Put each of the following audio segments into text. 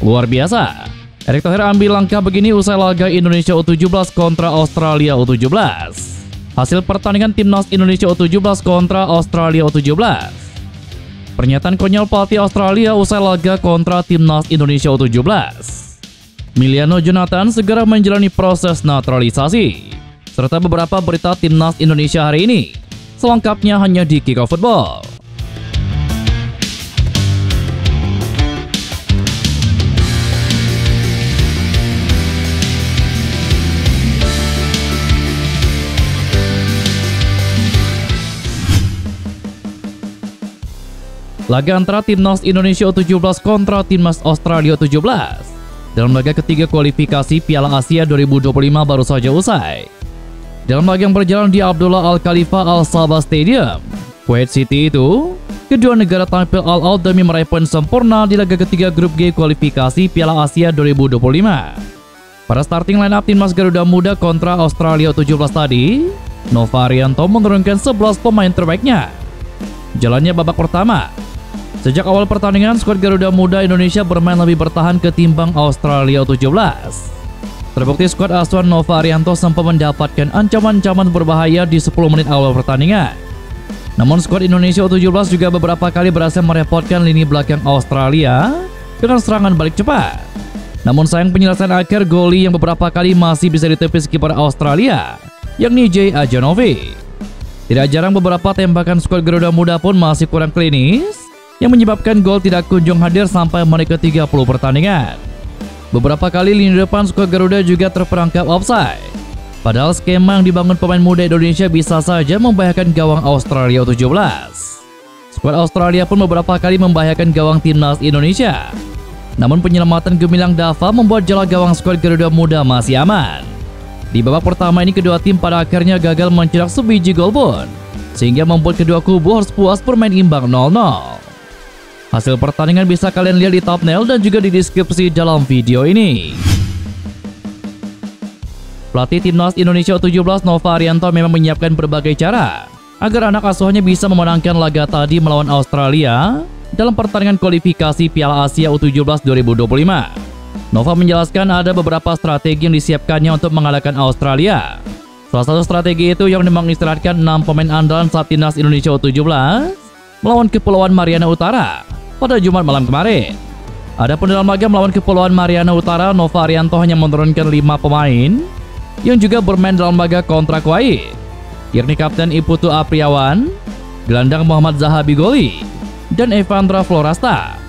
Luar biasa, Erick Thohir ambil langkah begini usai laga Indonesia U17 kontra Australia U17. Hasil pertandingan timnas Indonesia U17 kontra Australia U17. Pernyataan konyol pelatih Australia usai laga kontra timnas Indonesia U17. Emiliano Jonathan segera menjalani proses naturalisasi, serta beberapa berita timnas Indonesia hari ini. Selengkapnya hanya di Kickoff Football. Laga antara timnas Indonesia U17 kontra timnas Australia U17 dalam laga ketiga kualifikasi Piala Asia 2025 baru saja usai. Dalam laga yang berjalan di Abdullah Al Khalifa Al Sabah Stadium, Kuwait City itu, kedua negara tampil all-out demi meraih poin sempurna di laga ketiga grup G kualifikasi Piala Asia 2025. Pada starting line up timnas Garuda Muda kontra Australia U17 tadi, Nova Arianto menurunkan 11 pemain terbaiknya. Jalannya babak pertama. Sejak awal pertandingan, skuad Garuda Muda Indonesia bermain lebih bertahan ketimbang Australia U17. Terbukti skuad asuhan Nova Arianto sempat mendapatkan ancaman-ancaman berbahaya di 10 menit awal pertandingan. Namun skuad Indonesia U17 juga beberapa kali berhasil merepotkan lini belakang Australia dengan serangan balik cepat. Namun sayang penyelesaian akhir goli yang beberapa kali masih bisa ditepis kiper Australia, yakni Jay Ajanovic. Tidak jarang beberapa tembakan skuad Garuda Muda pun masih kurang klinis, yang menyebabkan gol tidak kunjung hadir sampai menit ke-30 pertandingan. Beberapa kali lini depan skuad Garuda juga terperangkap offside. Padahal skema yang dibangun pemain muda Indonesia bisa saja membahayakan gawang Australia U17. Skuad Australia pun beberapa kali membahayakan gawang timnas Indonesia. Namun penyelamatan gemilang Dava membuat jala gawang skuad Garuda Muda masih aman. Di babak pertama ini kedua tim pada akhirnya gagal mencetak sebiji gol pun, sehingga membuat kedua kubu harus puas bermain imbang 0-0. Hasil pertandingan bisa kalian lihat di thumbnail dan juga di deskripsi dalam video ini. Pelatih timnas Indonesia U17 Nova Arianto memang menyiapkan berbagai cara agar anak asuhannya bisa memenangkan laga tadi melawan Australia dalam pertandingan kualifikasi Piala Asia U17 2025. Nova menjelaskan ada beberapa strategi yang disiapkannya untuk mengalahkan Australia. Salah satu strategi itu yang mengistirahatkan 6 pemain andalan saat timnas Indonesia U17 melawan Kepulauan Mariana Utara pada Jumat malam kemarin. Adapun dalam laga melawan Kepulauan Mariana Utara, Nova Arianto hanya menurunkan 5 pemain yang juga bermain dalam laga kontra Kuwait, yakni Kapten Iputu Apriawan, gelandang Muhammad Zahabi Goli, dan Evandra Florasta,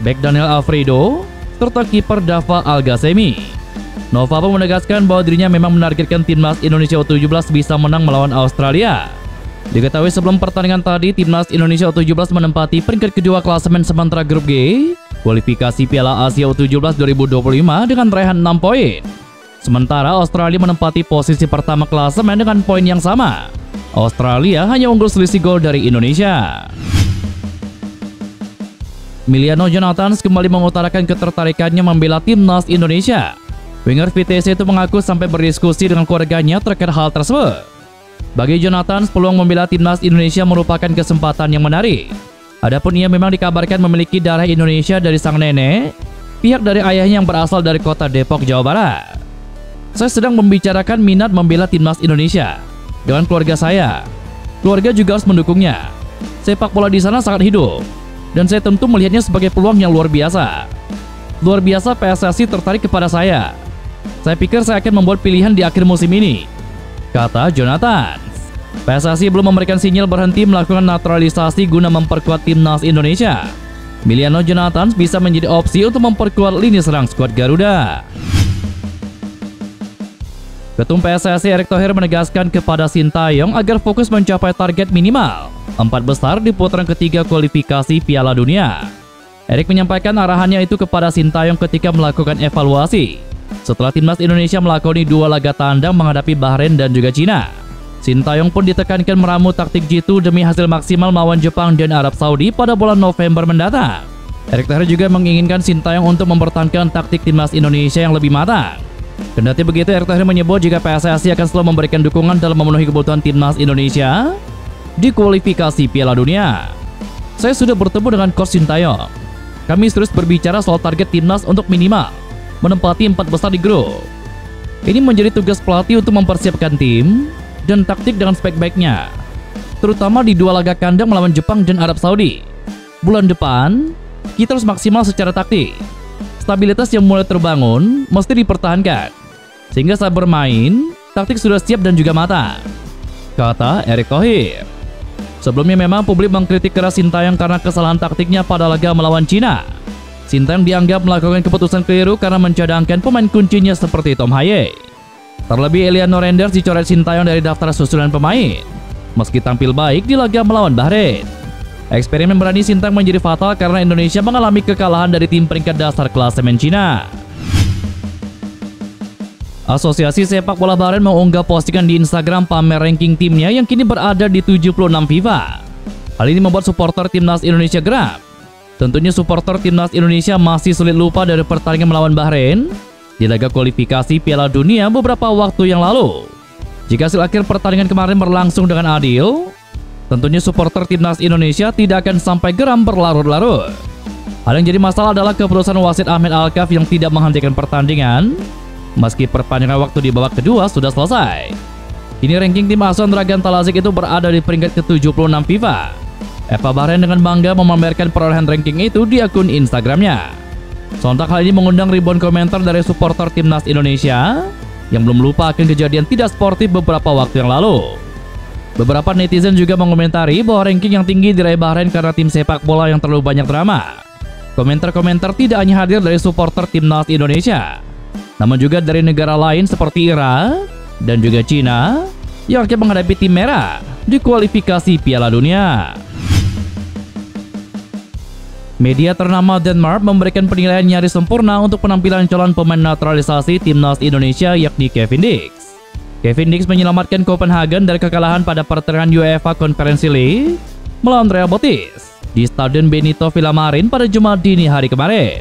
bek Daniel Alfredo, serta kiper Dava Al-Ghasemi. Nova pun menegaskan bahwa dirinya memang menargetkan timnas Indonesia U17 bisa menang melawan Australia. Diketahui sebelum pertandingan tadi, timnas Indonesia U17 menempati peringkat kedua klasemen sementara grup G kualifikasi Piala Asia U17 2025 dengan raihan 6 poin. Sementara Australia menempati posisi pertama klasemen dengan poin yang sama. Australia hanya unggul selisih gol dari Indonesia. Emiliano Jonathan kembali mengutarakan ketertarikannya membela timnas Indonesia. Winger VTC itu mengaku sampai berdiskusi dengan keluarganya terkait hal tersebut. Bagi Jonathan, peluang membela timnas Indonesia merupakan kesempatan yang menarik. Adapun ia memang dikabarkan memiliki darah Indonesia dari sang nenek, pihak dari ayahnya yang berasal dari kota Depok, Jawa Barat. Saya sedang membicarakan minat membela timnas Indonesia dengan keluarga saya. Keluarga juga harus mendukungnya. Sepak bola di sana sangat hidup, dan saya tentu melihatnya sebagai peluang yang luar biasa. Luar biasa PSSI tertarik kepada saya. Saya pikir saya akan membuat pilihan di akhir musim ini, kata Jonathan. PSSI belum memberikan sinyal berhenti melakukan naturalisasi guna memperkuat timnas Indonesia. Emiliano Jonathan bisa menjadi opsi untuk memperkuat lini serang skuad Garuda. Ketum PSSI Erick Thohir menegaskan kepada Sintayong agar fokus mencapai target minimal 4 besar di putaran ketiga kualifikasi Piala Dunia. Erick menyampaikan arahannya itu kepada Sintayong ketika melakukan evaluasi setelah timnas Indonesia melakoni 2 laga tandang menghadapi Bahrain dan juga Cina. Sintayong pun ditekankan meramu taktik jitu demi hasil maksimal melawan Jepang dan Arab Saudi pada bulan November mendatang. Erick Thohir juga menginginkan Sintayong untuk mempertahankan taktik timnas Indonesia yang lebih matang. Kendati begitu, Erick Thohir menyebut jika PSSI akan selalu memberikan dukungan dalam memenuhi kebutuhan timnas Indonesia di kualifikasi Piala Dunia. Saya sudah bertemu dengan Coach Sintayong. kami terus berbicara soal target timnas untuk minimal menempati 4 besar di grup. Ini menjadi tugas pelatih untuk mempersiapkan tim dan taktik dengan sebaik-baiknya, terutama di 2 laga kandang melawan Jepang dan Arab Saudi. Bulan depan, kita harus maksimal secara taktik. Stabilitas yang mulai terbangun mesti dipertahankan, sehingga saat bermain, taktik sudah siap dan juga matang, kata Erick Thohir. Sebelumnya memang publik mengkritik keras Sintayong karena kesalahan taktiknya pada laga melawan Cina. Sintayong dianggap melakukan keputusan keliru karena mencadangkan pemain kuncinya seperti Tom Haye. Terlebih Eliano Renders dicoret Sintayong dari daftar susunan pemain, meski tampil baik di laga melawan Bahrain. Eksperimen berani Sintayong menjadi fatal karena Indonesia mengalami kekalahan dari tim peringkat dasar klasemen Cina. Asosiasi Sepak Bola Bahrain mengunggah postingan di Instagram pamer ranking timnya yang kini berada di 76 FIFA. Hal ini membuat supporter timnas Indonesia geram. Tentunya supporter timnas Indonesia masih sulit lupa dari pertandingan melawan Bahrain di laga kualifikasi Piala Dunia beberapa waktu yang lalu. Jika hasil akhir pertandingan kemarin berlangsung dengan adil, tentunya supporter timnas Indonesia tidak akan sampai geram berlarut-larut. Hal yang jadi masalah adalah keputusan wasit Ahmed Alkaf yang tidak menghentikan pertandingan meski perpanjangan waktu di babak kedua sudah selesai. Kini ranking tim asuhan Dragan Talazic itu berada di peringkat ke-76 FIFA. FA Bahrain dengan bangga memamerkan perolehan ranking itu di akun Instagramnya. Sontak hal ini mengundang ribuan komentar dari supporter timnas Indonesia yang belum lupa akan kejadian tidak sportif beberapa waktu yang lalu. Beberapa netizen juga mengomentari bahwa ranking yang tinggi diraih Bahrain karena tim sepak bola yang terlalu banyak drama. Komentar-komentar tidak hanya hadir dari supporter timnas Indonesia, namun juga dari negara lain seperti Irak dan juga Cina yang akan menghadapi tim merah di kualifikasi Piala Dunia. Media ternama Denmark memberikan penilaian nyaris sempurna untuk penampilan calon pemain naturalisasi timnas Indonesia yakni Kevin Dix. Kevin Dix menyelamatkan Copenhagen dari kekalahan pada pertandingan UEFA Conference League melawan Real Betis di Stadion Benito Villamarin pada Jumat dini hari kemarin.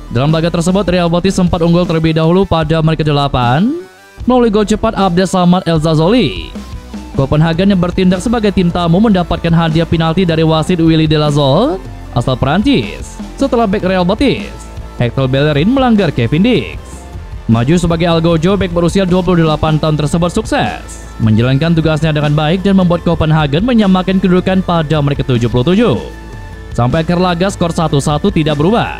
Dalam laga tersebut, Real Betis sempat unggul terlebih dahulu pada menit ke-8 melalui gol cepat Abdel Samad El Zazoli. Copenhagen yang bertindak sebagai tim tamu mendapatkan hadiah penalti dari wasit Willy Delazotte asal Perancis setelah bek Real Betis, Hector Bellerin, melanggar Kevin Dix. Maju sebagai Algojo, bek berusia 28 tahun tersebut sukses menjalankan tugasnya dengan baik dan membuat Copenhagen menyamakan kedudukan pada menit ke-77. Sampai akhir laga skor 1-1 tidak berubah.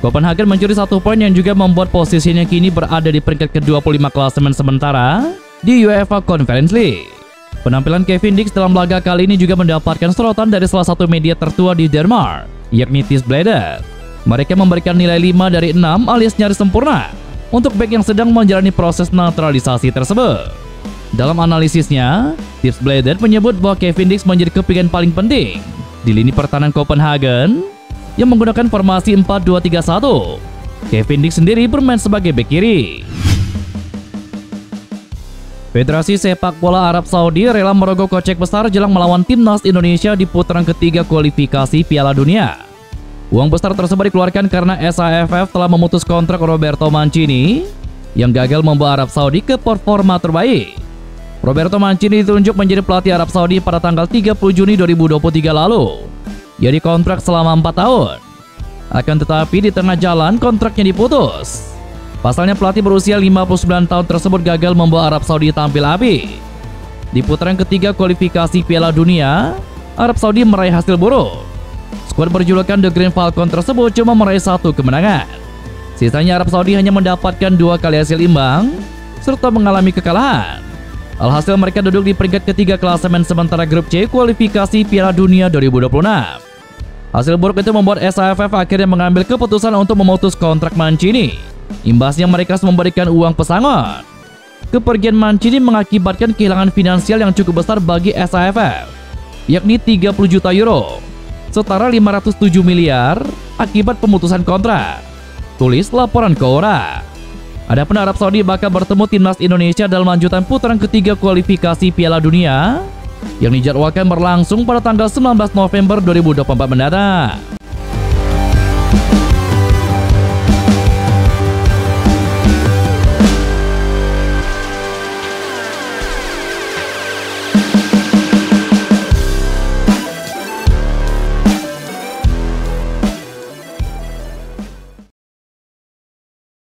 Copenhagen mencuri 1 poin yang juga membuat posisinya kini berada di peringkat ke-25 klasemen sementara di UEFA Conference League. Penampilan Kevin Dix dalam laga kali ini juga mendapatkan sorotan dari salah satu media tertua di Denmark, yakni Tipsbladet. Mereka memberikan nilai 5 dari 6 alias nyaris sempurna untuk bek yang sedang menjalani proses naturalisasi tersebut. Dalam analisisnya, Tipsbladet menyebut bahwa Kevin Dix menjadi kepingan paling penting di lini pertahanan Copenhagen yang menggunakan formasi 4-2-3-1. Kevin Dix sendiri bermain sebagai bek kiri. Federasi Sepak Bola Arab Saudi rela merogoh kocek besar jelang melawan timnas Indonesia di putaran ketiga kualifikasi Piala Dunia. Uang besar tersebut dikeluarkan karena SAFF telah memutus kontrak Roberto Mancini yang gagal membawa Arab Saudi ke performa terbaik. Roberto Mancini ditunjuk menjadi pelatih Arab Saudi pada tanggal 30 Juni 2023 lalu. Ia dikontrak selama 4 tahun. Akan tetapi di tengah jalan kontraknya diputus. Pasalnya pelatih berusia 59 tahun tersebut gagal membawa Arab Saudi tampil api. Di putaran ketiga kualifikasi Piala Dunia, Arab Saudi meraih hasil buruk. Skuad berjulukan The Green Falcon tersebut cuma meraih 1 kemenangan. Sisanya Arab Saudi hanya mendapatkan 2 kali hasil imbang serta mengalami kekalahan. Alhasil mereka duduk di peringkat ketiga klasemen sementara grup C kualifikasi Piala Dunia 2026. Hasil buruk itu membuat SAFF akhirnya mengambil keputusan untuk memutus kontrak Mancini. Imbasnya mereka harus memberikan uang pesangon. Kepergian Mancini mengakibatkan kehilangan finansial yang cukup besar bagi SAFF, yakni 30 juta euro, setara 507 miliar akibat pemutusan kontrak. Tulis laporan Quora. Adapun Arab Saudi bakal bertemu timnas Indonesia dalam lanjutan putaran ketiga kualifikasi Piala Dunia yang dijadwalkan berlangsung pada tanggal 19 November 2024 mendatang.